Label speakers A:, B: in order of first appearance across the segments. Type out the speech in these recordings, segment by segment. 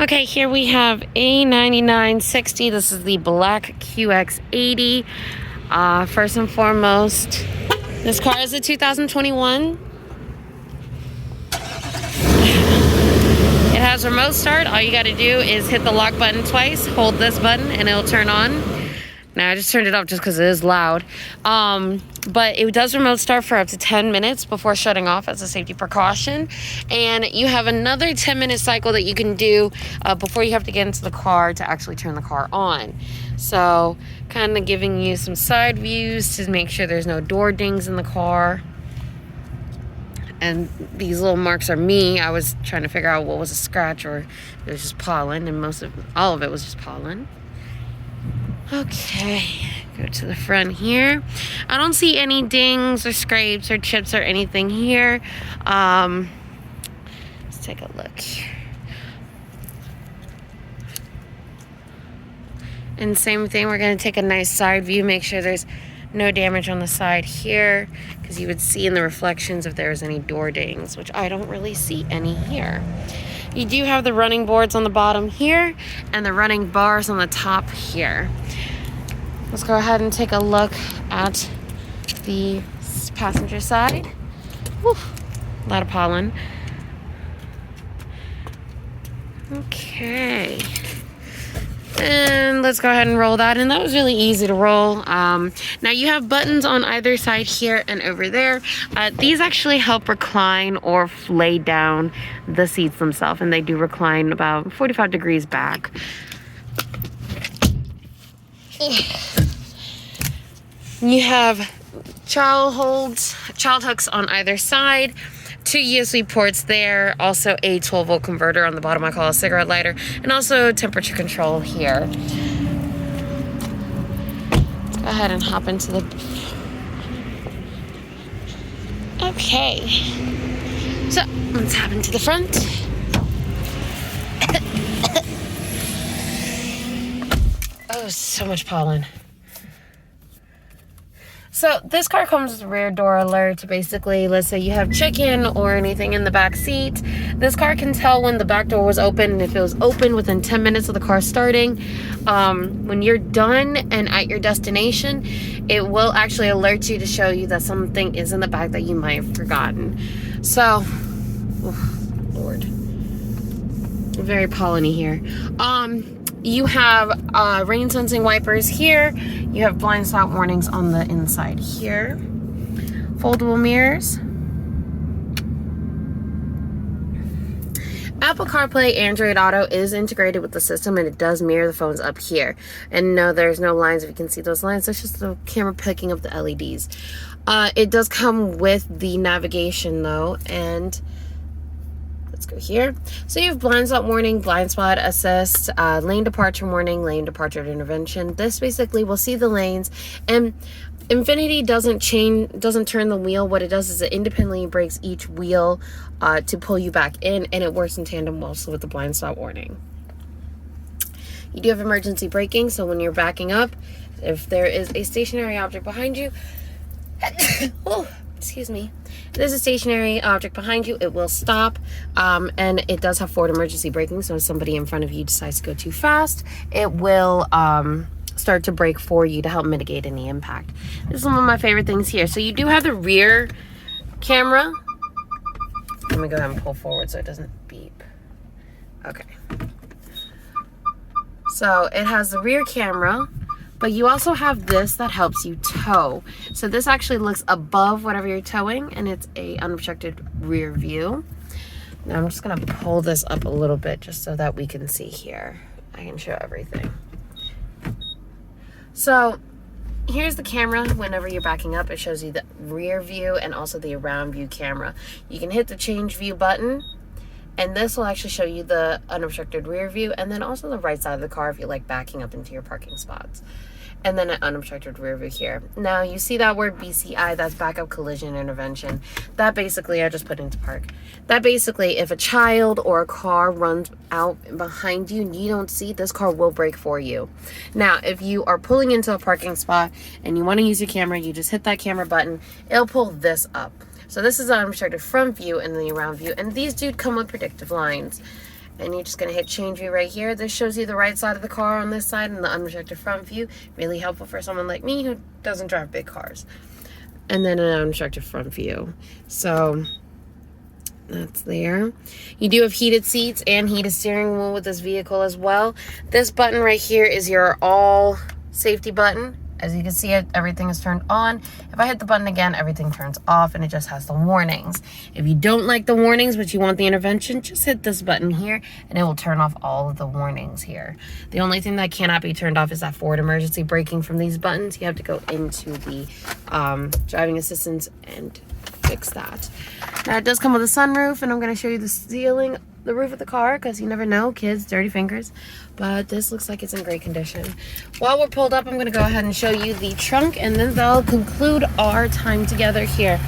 A: Okay, here we have a9960. This is the black QX80. First and foremost, this car is a 2021. It has remote start. All you got to do is hit the lock button twice, hold this button, and it'll turn on. Now, I just turned it off just because it is loud. But it does remote start for up to 10 minutes before shutting off as a safety precaution. And you have another 10-minute cycle that you can do before you have to get into the car to actually turn the car on. So, kind of giving you some side views to make sure there's no door dings in the car. And these little marks are me. I was trying to figure out what was a scratch or it was just pollen, and all of it was just pollen. Okay, go to the front here. I don't see any dings or scrapes or chips or anything here. Let's take a look here. And same thing, we're going to take a nice side view, make sure there's no damage on the side here, because you would see in the reflections if there's any door dings, which I don't really see any here. You do have the running boards on the bottom here and the running bars on the top here. Let's go ahead and take a look at the passenger side. Whew, a lot of pollen. Okay. And let's go ahead and roll that. And that was really easy to roll. Now you have buttons on either side here and over there. These actually help recline or lay down the seats themselves. And they do recline about 45 degrees back. You have child hooks on either side. 2 USB ports there, also a 12-volt converter on the bottom I call a cigarette lighter, and also temperature control here. Let's go ahead and hop into the... Okay. So, let's hop into the front. Oh, so much pollen. So this car comes with rear door alert. Basically, let's say you have chicken or anything in the back seat. This car can tell when the back door was open, and if it was open within 10 minutes of the car starting. When you're done and at your destination, it will actually alert you to show you that something is in the back that you might have forgotten. So, oh, Lord, very polleny here. You have rain sensing wipers here. You have blind spot warnings on the inside here. Foldable mirrors. Apple CarPlay Android Auto is integrated with the system, and it does mirror the phones up here. And no, there's no lines. If you can see those lines, that's just the camera picking up the LEDs. It does come with the navigation though, and let's go here. So you have blind spot warning, blind spot assist, lane departure warning, lane departure intervention. This basically will see the lanes, and Infinity doesn't turn the wheel. What it does is it independently brakes each wheel to pull you back in, and it works in tandem also with the blind spot warning. You do have emergency braking, so when you're backing up, if there is a stationary object behind you, oh, excuse me. If there's a stationary object behind you, it will stop, and it does have forward emergency braking, so if somebody in front of you decides to go too fast, it will start to brake for you to help mitigate any impact. This is one of my favorite things here. So you do have the rear camera. Let me go ahead and pull forward so it doesn't beep. Okay. So it has the rear camera, but you also have this that helps you tow. So this actually looks above whatever you're towing, and it's a unobstructed rear view. Now I'm just gonna pull this up a little bit just so that we can see here. I can show everything. So here's the camera. Whenever you're backing up, it shows you the rear view and also the around view camera. You can hit the change view button, and this will actually show you the unobstructed rear view, and then also the right side of the car if you like backing up into your parking spots. And then an unobstructed rear view here. Now you see that word BCI, that's backup collision intervention. That basically, I just put into park. That basically, if a child or a car runs out behind you and you don't see, this car will brake for you. Now, if you are pulling into a parking spot and you want to use your camera, you just hit that camera button. It'll pull this up. So this is an unobstructed front view and the around view. And these do come with predictive lines. and you're just going to hit change view right here. This shows you the right side of the car on this side and the unrestricted front view. Really helpful for someone like me who doesn't drive big cars. And then an unrestricted front view. So that's there. You do have heated seats and heated steering wheel with this vehicle as well. This button right here is your all safety button. As you can see, everything is turned on. If I hit the button again, everything turns off and it just has the warnings. If you don't like the warnings, but you want the intervention, just hit this button here and it will turn off all of the warnings here. The only thing that cannot be turned off is that forward emergency braking from these buttons. You have to go into the driving assistance and fix that. Now it does come with a sunroof, and I'm going to show you the ceiling, the roof of the car, because you never know, kids, dirty fingers. But this looks like it's in great condition. While we're pulled up, I'm going to go ahead and show you the trunk, and then that'll conclude our time together here.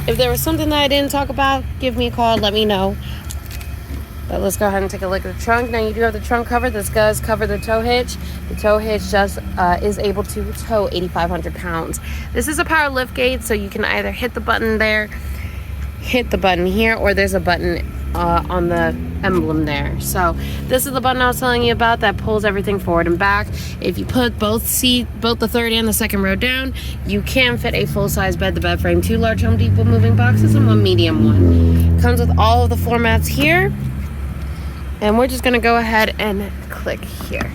A: If there was something that I didn't talk about, give me a call, let me know. But let's go ahead and take a look at the trunk. Now you do have the trunk cover. This does cover the tow hitch. The tow hitch just is able to tow 8,500 pounds. This is a power lift gate, so you can either hit the button there, hit the button here, or there's a button on the emblem there. So this is the button I was telling you about that pulls everything forward and back. If you put both the third and the second row down, you can fit a full-size bed, the bed frame, 2 large Home Depot moving boxes, and 1 medium one. Comes with all of the floor mats here. And we're just going to go ahead and click here.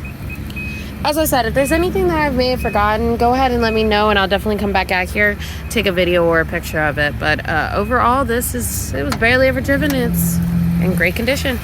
A: As I said, if there's anything that I may have forgotten, go ahead and let me know, and I'll definitely come back out here, take a video or a picture of it. But overall, it was barely ever driven. It's in great condition.